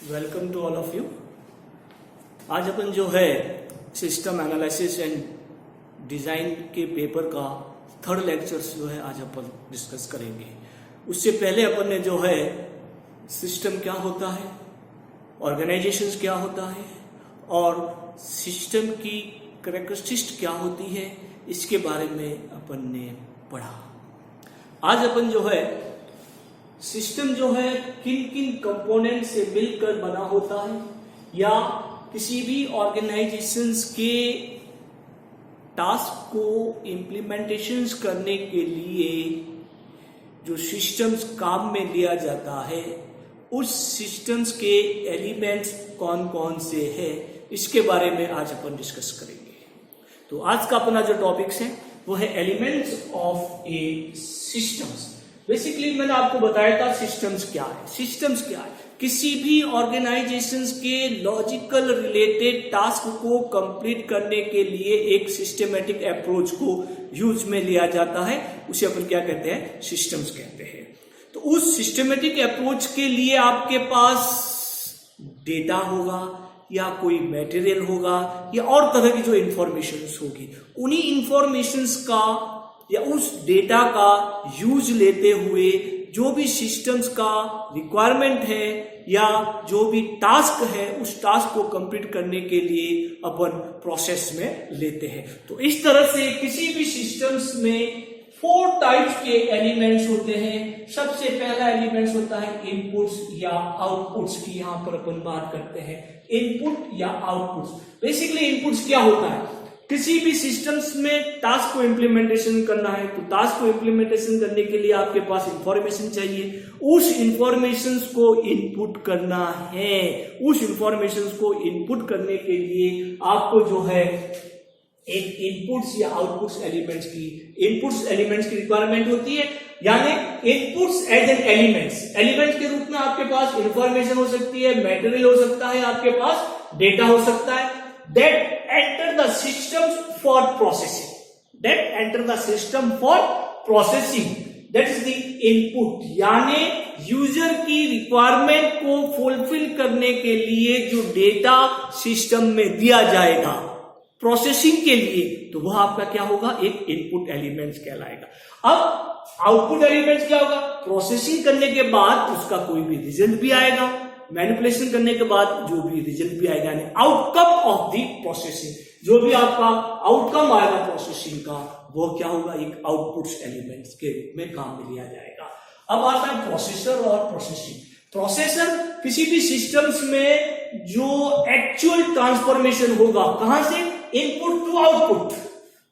Welcome to all of you. आज अपन जो है सिस्टम एनालिसिस एंड डिजाइन के पेपर का थर्ड लेक्चर्स जो है आज अपन डिस्कस करेंगे। उससे पहले अपन ने जो है सिस्टम क्या होता है, ऑर्गेनाइजेशंस क्या होता है और सिस्टम की कैरेक्टरिस्टिक्स क्या होती है, इसके बारे में अपन ने पढ़ा। आज अपन जो है सिस्टम जो है किन किन कंपोनेंट से मिलकर बना होता है या किसी भी ऑर्गेनाइजेशंस के टास्क को इम्प्लीमेंटेशंस करने के लिए जो सिस्टम्स काम में लिया जाता है, उस सिस्टम्स के एलिमेंट्स कौन कौन से है, इसके बारे में आज अपन डिस्कस करेंगे। तो आज का अपना जो टॉपिक्स है वो है elements of A systems. Basically मैंने आपको बताया था सिस्टम्स क्या है। सिस्टम्स क्या है? किसी भी ऑर्गेनाइजेशंस के लॉजिकल रिलेटेड टास्क को कंप्लीट करने के लिए एक सिस्टमेटिक अप्रोच को यूज में लिया जाता है, उसे अपन क्या कहते हैं? सिस्टम्स कहते हैं। तो उस सिस्टमेटिक अप्रोच के लिए आपके पास डेटा होगा या कोई मटेरियल होगा या और तरह की जो इंफॉर्मेशंस होगी, उन्हीं इंफॉर्मेशंस का या उस डेटा का यूज लेते हुए जो भी सिस्टम्स का रिक्वायरमेंट है या जो भी टास्क है, उस टास्क को कंप्लीट करने के लिए अपन प्रोसेस में लेते हैं। तो इस तरह से किसी भी सिस्टम्स में 4 टाइप्स के एलिमेंट्स होते हैं। सबसे पहला एलिमेंट्स होता है इनपुट्स या आउटपुट्स की। यहां पर अपन बात करते हैं इनपुट या आउटपुट्स। बेसिकली इनपुट्स क्या होता है? किसी भी सिस्टम्स में टास्क को इम्प्लीमेंटेशन करना है, तो टास्क को इम्प्लीमेंटेशन करने के लिए आपके पास इंफॉर्मेशन चाहिए। उस इंफॉर्मेशन को इनपुट करना है। उस इंफॉर्मेशन को इनपुट करने के लिए आपको जो है एक इनपुट्स या आउटपुट्स एलिमेंट्स की रिक्वायरमेंट होती है। यानी इनपुट्स एज एन एलिमेंट्स के रूप में आपके पास इंफॉर्मेशन हो सकती है, मटेरियल हो सकता है, आपके पास डेटा हो सकता है। that enter the system for processing, that is the input। यानी यूजर की रिक्वायरमेंट को फुलफिल करने के लिए जो डेटा सिस्टम में दिया जाएगा प्रोसेसिंग के लिए, तो वह आपका क्या होगा? एक इनपुट एलिमेंट्स कहलाएगा। अब आउटपुट एलिमेंट्स क्या होगा? प्रोसेसिंग करने के बाद उसका कोई भी रिजल्ट भी आएगा, मैनिपुलेशन करने के बाद जो भी रिजल्ट भी आएगा, यानी आउटकम ऑफ द प्रोसेसिंग, जो भी आपका आउटकम आएगा प्रोसेसिंग का, वो क्या होगा? एक आउटपुट्स एलिमेंट्स के रूप में काम में लिया जाएगा। अब आता है प्रोसेसर और प्रोसेसिंग। प्रोसेसर किसी भी सिस्टम्स में जो एक्चुअल ट्रांसफॉर्मेशन होगा, कहां से? Input to output.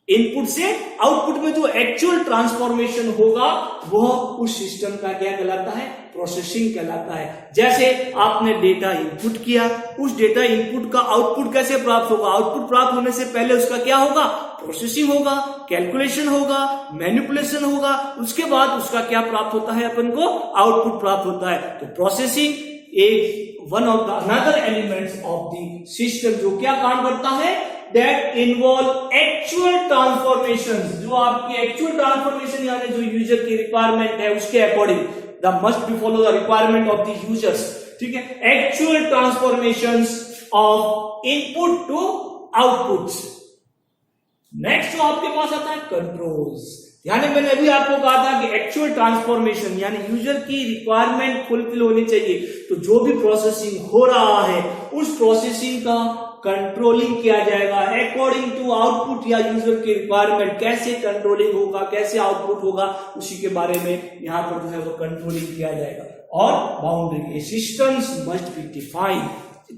इनपुट से आउटपुट में जो एक्चुअल ट्रांसफॉर्मेशन होगा वह उस सिस्टम का क्या कहलाता है? प्रोसेसिंग कहलाता है। जैसे आपने डेटा इनपुट किया, उस डेटा इनपुट का आउटपुट कैसे प्राप्त होगा? आउटपुट प्राप्त होने से पहले उसका क्या होगा? प्रोसेसिंग होगा, कैलकुलेशन होगा, मैनिपुलेशन होगा, उसके बाद उसका क्या प्राप्त होता है? अपन को आउटपुट प्राप्त होता है। तो प्रोसेसिंग एक one of the another elements of the system, जो क्या काम करता है? that involve actual transformations। जो आपकी एक्चुअल ट्रांसफॉर्मेशन यानी जो यूजर की रिक्वायरमेंट है उसके according the must be follow the requirement of the users. ठीक है, actual transformations of input to outputs. Next जो आपके पास आता है कंट्रोल्स। यानी मैंने अभी आपको कहा था कि एक्चुअल ट्रांसफॉर्मेशन यानी यूजर की रिक्वायरमेंट फुलफिल होनी चाहिए, तो जो भी प्रोसेसिंग हो रहा है उस प्रोसेसिंग का कंट्रोलिंग किया जाएगा अकॉर्डिंग टू आउटपुट या यूजर की रिक्वायरमेंट। कैसे कंट्रोलिंग होगा, कैसे आउटपुट होगा, उसी के बारे में यहां पर जो है वो कंट्रोलिंग किया जाएगा। और boundary, systems must be defined.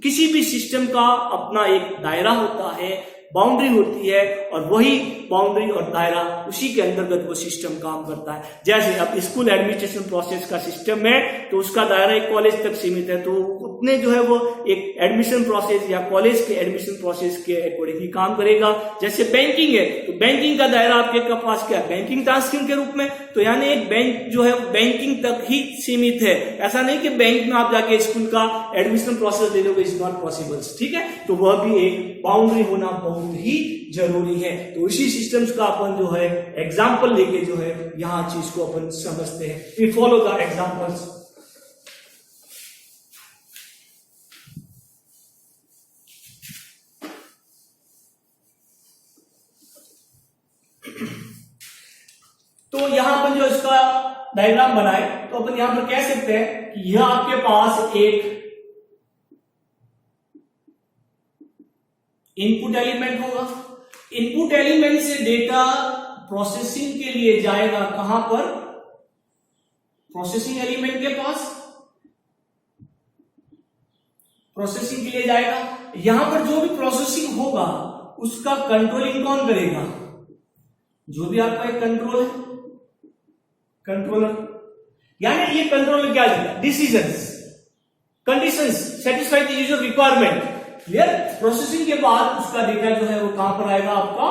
किसी भी सिस्टम का अपना एक दायरा होता है, बाउंड्री होती है, और वही बाउंड्री और दायरा उसी के अंतर्गत वो सिस्टम काम करता है। जैसे अब स्कूल एडमिनिस्ट्रेशन प्रोसेस का सिस्टम है तो उसका दायरा एक कॉलेज तक सीमित है, तो उतने जो है वो एक एडमिशन प्रोसेस या कॉलेज के एडमिशन प्रोसेस के अकॉर्डिंग ही काम करेगा। जैसे बैंकिंग है तो बैंकिंग का दायरा आपके पास क्या है? बैंकिंग टास्किंग के रूप में। तो यानी एक बैंक जो है बैंकिंग तक ही सीमित है। ऐसा नहीं कि बैंक में आप जाके स्कूल का एडमिशन प्रोसेस ले लोगे, इज नॉट पॉसिबल। ठीक है, तो वह भी एक बाउंड्री होना बहुत ही जरूरी है। तो इसी सिस्टम्स का अपन जो है एग्जाम्पल लेके जो है यहां चीज को अपन समझते हैं। We follow the examples. अपन जो इसका डायग्राम बनाए तो अपन यहां पर कह सकते हैं कि यह आपके पास एक इनपुट एलिमेंट होगा। इनपुट एलिमेंट से डेटा प्रोसेसिंग के लिए जाएगा कहां पर? प्रोसेसिंग एलिमेंट के पास प्रोसेसिंग के लिए जाएगा। यहां पर जो भी प्रोसेसिंग होगा उसका कंट्रोलिंग कौन करेगा? जो भी आपका एक कंट्रोल है, कंट्रोलर, यानी ये कंट्रोलर क्या देगा? Decisions, conditions, satisfy the user requirement. Clear? Processing के बाद उसका डेटा जो है वो कहां पर आएगा? आपका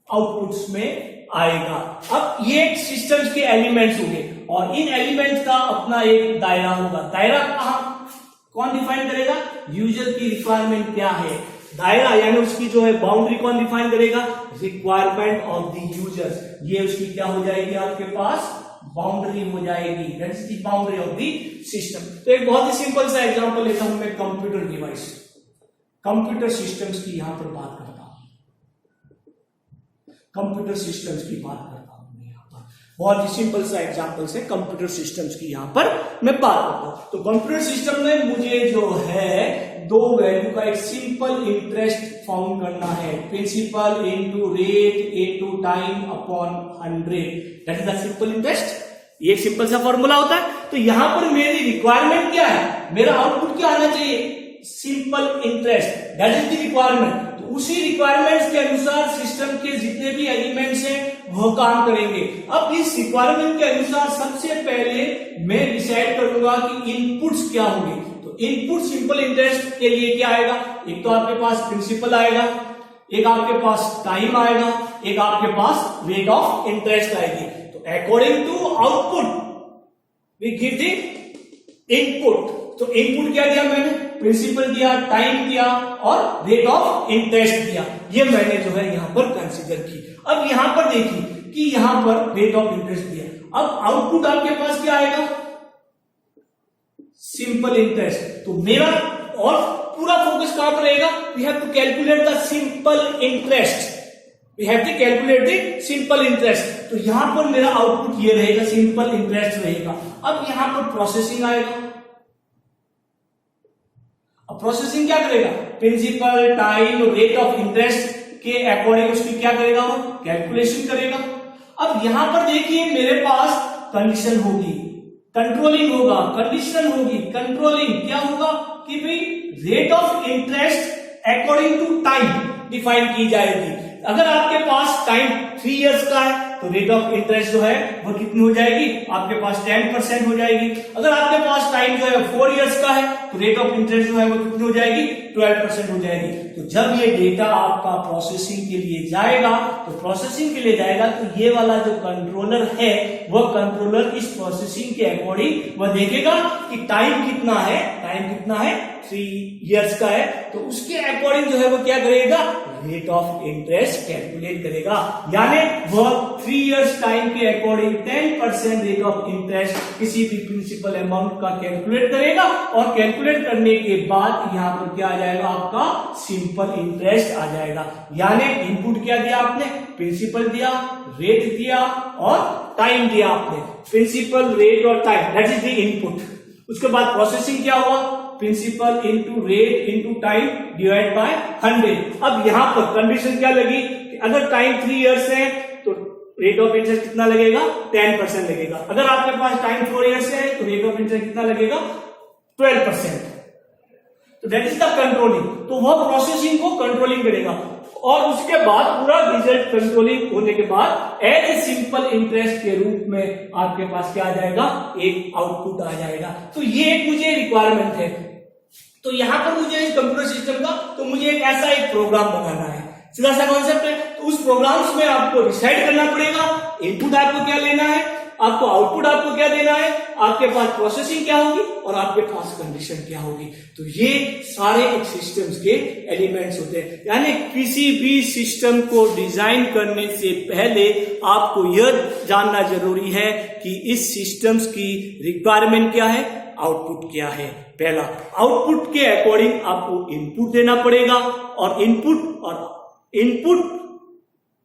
आउटपुट्स में आएगा। अब ये सिस्टम्स के एलिमेंट्स होंगे और इन एलिमेंट्स का अपना एक दायरा होगा। दायरा कहां कौन डिफाइन करेगा? यूजर की रिक्वायरमेंट क्या है। दायरा यानी उसकी जो है बाउंड्री कौन डिफाइन करेगा? Requirement of the users. ये उसकी क्या हो जाएगी? आपके पास बाउंड्री हो जाएगी। That is the boundary of the system. तो एक बहुत ही सिंपल सा एग्जांपल लेता हूं मैं, कंप्यूटर डिवाइस, कंप्यूटर सिस्टम्स की यहां पर बात करता हूं, कंप्यूटर सिस्टम्स की बात करता हूं मैं यहां पर। बहुत ही सिंपल सा एग्जांपल से कंप्यूटर सिस्टम्स की यहां पर मैं बात करता हूं। तो कंप्यूटर सिस्टम में मुझे जो है दो वैल्यू का एक सिंपल इंटरेस्ट फाउंड करना है। Principal into rate into time upon 100, that is the simple interest. ये एक सिंपल सा फॉर्मूला होता है। तो यहां पर मेरी रिक्वायरमेंट क्या है? मेरा आउटपुट क्या आना चाहिए? Simple interest, that is the requirement. तो उसी रिक्वायरमेंट्स के अनुसार सिस्टम के जितने भी एलिमेंट्स हैं वह काम करेंगे। अब इस रिक्वायरमेंट के अनुसार सबसे पहले मैं डिसाइड करूंगा कि इनपुट्स क्या होंगे। तो इनपुट सिंपल इंटरेस्ट के लिए क्या आएगा? एक तो आपके पास प्रिंसिपल आएगा, एक आपके पास टाइम आएगा, एक आपके पास रेट ऑफ इंटरेस्ट आएगी। तो according to output we give the input. तो इनपुट क्या दिया मैंने? प्रिंसिपल दिया, टाइम दिया और रेट ऑफ इंटरेस्ट दिया। ये मैंने जो है यहां पर कंसीडर की। अब यहां पर देखिए कि यहां पर रेट ऑफ इंटरेस्ट दिया। अब आउटपुट आपके पास क्या आएगा? Simple interest. तो मेरा और पूरा फोकस कहां पर रहेगा? We have to calculate the simple interest, we have to calculate the simple interest. तो यहां पर मेरा आउटपुट ये रहेगा, सिंपल इंटरेस्ट रहेगा। अब यहां पर प्रोसेसिंग आएगा। अब प्रोसेसिंग क्या करेगा? Principal, time, rate of interest के अकॉर्डिंग उसकी क्या करेगा? वो कैलकुलेशन करेगा। अब यहां पर देखिए मेरे पास कंडीशन होगी, कंट्रोलिंग होगा, कंडीशन होगी, कंट्रोलिंग क्या होगा कि भाई rate of interest according to time define की जाएगी। अगर आपके पास टाइम 3 इयर्स का है तो रेट ऑफ इंटरेस्ट जो है वो कितनी हो जाएगी? आपके पास 10% हो जाएगी। अगर आपके पास टाइम जो है 4 इयर्स का है तो रेट ऑफ इंटरेस्ट जो है वो कितनी हो जाएगी? 12% हो जाएगी। तो जब ये डेटा आपका प्रोसेसिंग के लिए जाएगा तो प्रोसेसिंग के लिए जाएगा तो ये वाला जो कंट्रोलर है वह कंट्रोलर इस प्रोसेसिंग के अकॉर्डिंग वह देखेगा कि टाइम कितना है, टाइम कितना है? 3 इयर्स का है। तो उसके अकॉर्डिंग जो है वो क्या करेगा? रेट ऑफ इंटरेस्ट कैलकुलेट करेगा। यानी वह 3 इयर्स टाइम के अकॉर्डिंग 10% रेट ऑफ इंटरेस्ट किसी भी प्रिंसिपल अमाउंट का कैलकुलेट करेगा और कैलकुलेट करने के बाद यहां पर क्या आ जाएगा? आपका सिंपल इंटरेस्ट आ जाएगा। यानी इनपुट क्या दिया आपने? प्रिंसिपल दिया, रेट दिया और टाइम दिया आपने। प्रिंसिपल, रेट और time, that is the input. उसके बाद प्रोसेसिंग क्या हुआ? Principal into rate into time divide by 100। अब यहां पर कंडीशन क्या लगी? अगर टाइम 3 इयर्स है तो रेट ऑफ इंटरेस्ट कितना लगेगा? 10% लगेगा। अगर आपके पास टाइम 4 इयर्स है तो रेट ऑफ इंटरेस्ट कितना लगेगा? 12%। तो दैट इज द कंट्रोलिंग। तो वह प्रोसेसिंग को कंट्रोलिंग करेगा और उसके बाद पूरा रिजल्ट कंट्रोलिंग होने के बाद एज ए सिंपल इंटरेस्ट के रूप में आपके पास क्या आ जाएगा? एक आउटपुट आ जाएगा। तो ये एक मुझे रिक्वायरमेंट है। तो यहां पर मुझे इस कंप्यूटर सिस्टम का तो मुझे एक ऐसा एक प्रोग्राम बनाना है। सीधा सा कॉन्सेप्ट है। तो उस प्रोग्राम्स में आपको डिसाइड करना पड़ेगा इनपुट आपको क्या लेना है, आपको आउटपुट आपको क्या देना है, आपके पास प्रोसेसिंग क्या होगी और आपके पास कंडीशन क्या होगी। तो ये सारे एक सिस्टम्स के एलिमेंट्स होते हैं। यानी किसी भी सिस्टम को डिजाइन करने से पहले आपको यह जानना जरूरी है कि इस सिस्टम्स की रिक्वायरमेंट क्या है, आउटपुट क्या है। पहला, आउटपुट के अकॉर्डिंग आपको इनपुट देना पड़ेगा और इनपुट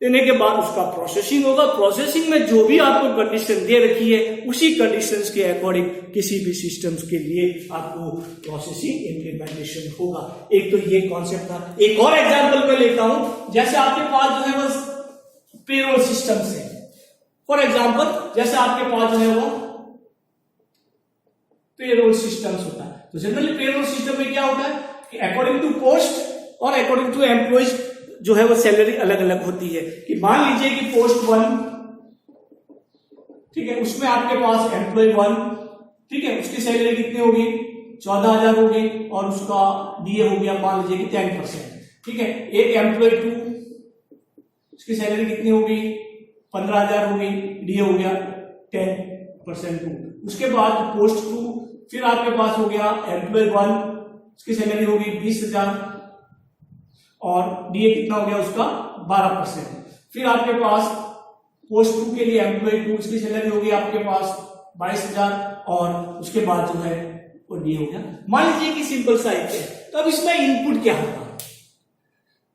देने के बाद उसका प्रोसेसिंग होगा। प्रोसेसिंग में जो भी आपको कंडीशन दे रखी है उसी कंडीशंस के अकॉर्डिंग किसी भी सिस्टम्स के लिए आपको प्रोसेसिंग इंप्लीमेंटेशन होगा। एक तो ये कॉन्सेप्ट था। एक और एग्जांपल मैं लेता हूं, जैसे आपके पास जो है वो पेरोल सिस्टम्स है। फॉर एग्जांपल जैसे आपके पास जो है वो पेरोल सिस्टम्स होता है, तो जनरली पेरोल सिस्टम में क्या होता है कि अकॉर्डिंग टू पोस्ट और अकॉर्डिंग टू एम्प्लॉइज जो है वो सैलरी अलग अलग होती है। कि मान लीजिए कि पोस्ट 1, ठीक है, उसमें आपके पास एम्प्लॉय 1, ठीक है, उसकी सैलरी कितनी होगी 14,000 होगी और उसका डीए हो गया मान लीजिए कि 10%, ठीक है। एक एम्प्लॉय 2, उसकी सैलरी कितनी होगी 15,000 होगी, डीए हो गया 10% 2। उसके बाद पोस्ट 2, फिर आपके पास हो गया एम्प्लॉय 1, उसकी सैलरी होगी 20,000 और डीए कितना हो गया उसका 12%। फिर आपके पास पोस्ट 2 के लिए एम्प्लॉय 2, उसकी सैलरी होगी आपके पास 22,000 और उसके बाद जो है वो डीए हो गया। मान लीजिए कि सिंपल सा है। तो अब इसमें इनपुट क्या होगा?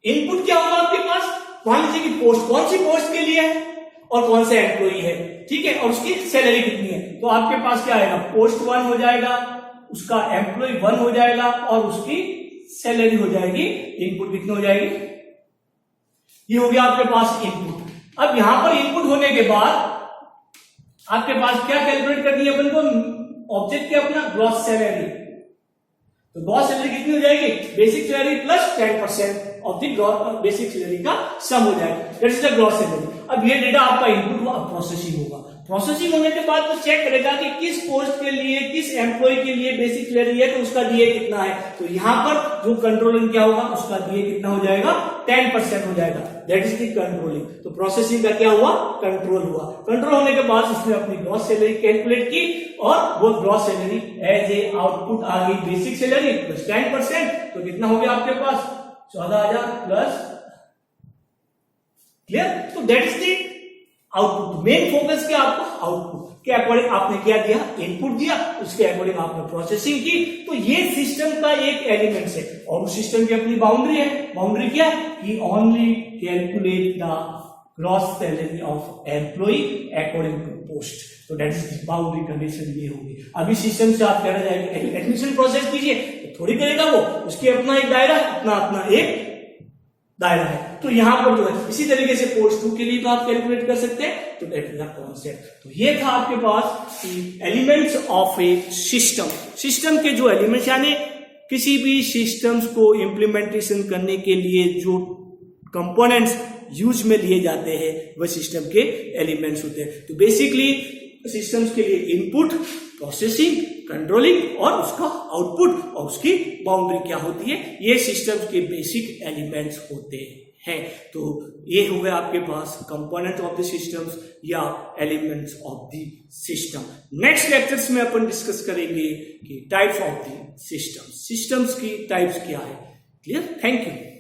इनपुट क्या होगा आपके पास? मान लीजिए कि पोस्ट कौन सी पोस्ट के लिए है और कौन सा एम्प्लॉय है, ठीक है, और उसकी सैलरी कितनी है। तो आपके पास क्या आएगा, पोस्ट 1 हो जाएगा, उसका एम्प्लॉय 1 हो जाएगा और उसकी सैलरी हो जाएगी। इनपुट कितनी हो जाएगी, ये हो गया आपके पास इनपुट। अब यहां पर इनपुट होने के बाद आपके पास क्या कैलकुलेट करनी है अपन को, ऑब्जेक्ट के अपना ग्रॉस सैलरी। तो ग्रॉस सैलरी कितनी हो जाएगी, basic salary plus 10% of the basic salary का सम हो जाएगा, that is the gross salary. अब ये डेटा आपका इनपुट हुआ, अब प्रोसेसिंग होगा। प्रोसेसिंग होने के बाद वो चेक करेगा कि किस पोस्ट के लिए, किस एम्प्लॉय के लिए बेसिक सैलरी है, तो उसका डीए कितना है। तो यहां पर जो कंट्रोलिंग क्या होगा, उसका डीए कितना हो जाएगा 10% हो जाएगा, दैट इज द कंट्रोलिंग। तो प्रोसेसिंग का क्या हुआ, कंट्रोल हुआ। कंट्रोल होने के बाद उसने अपनी ग्रॉस सैलरी कैलकुलेट की और वो gross salary as a output आ गई बेसिक सैलरी प्लस 10%। तो कितना हो गया आपके पास 14,000 प्लस, क्लियर। तो that is the output. Main focus क्या आपका, आउटपुट के अकॉर्डिंग आपने क्या दिया, इनपुट दिया, उसके अकॉर्डिंग आपने प्रोसेसिंग की। तो ये सिस्टम का एक एलिमेंट है और उस सिस्टम की अपनी बाउंड्री है। बाउंड्री क्या है कि only calculate the gross salary of employ according to post. तो दैट इज बाउंड्री कंडीशन ये होगी। अभी सिस्टम से आप कहना जाएंगे एडमिशन प्रोसेस कीजिए, तो थोड़ी करेगा वो, उसके अपना एक दायरा, अपना एक दायरा है। तो यहां पर जो है इसी तरीके से पोस्ट 2 के लिए तो आप कैलकुलेट कर सकते हैं। तो दैट इज द कॉन्सेप्ट। तो ये था आपके पास elements of a system. System के जो एलिमेंट्स, यानी किसी भी सिस्टम्स को इंप्लीमेंटेशन करने के लिए जो कंपोनेंट्स यूज में लिए जाते हैं वह सिस्टम के एलिमेंट्स होते हैं। तो बेसिकली सिस्टम्स के लिए इनपुट, प्रोसेसिंग, कंट्रोलिंग और उसका आउटपुट और उसकी बाउंड्री क्या होती है, ये सिस्टम्स के बेसिक एलिमेंट्स होते हैं। तो ये हो गया आपके पास कंपोनेंट ऑफ द सिस्टम्स या elements of the system. Next lectures में अपन डिस्कस करेंगे कि टाइप्स ऑफ द सिस्टम्स की टाइप्स क्या है। Clear, thank you.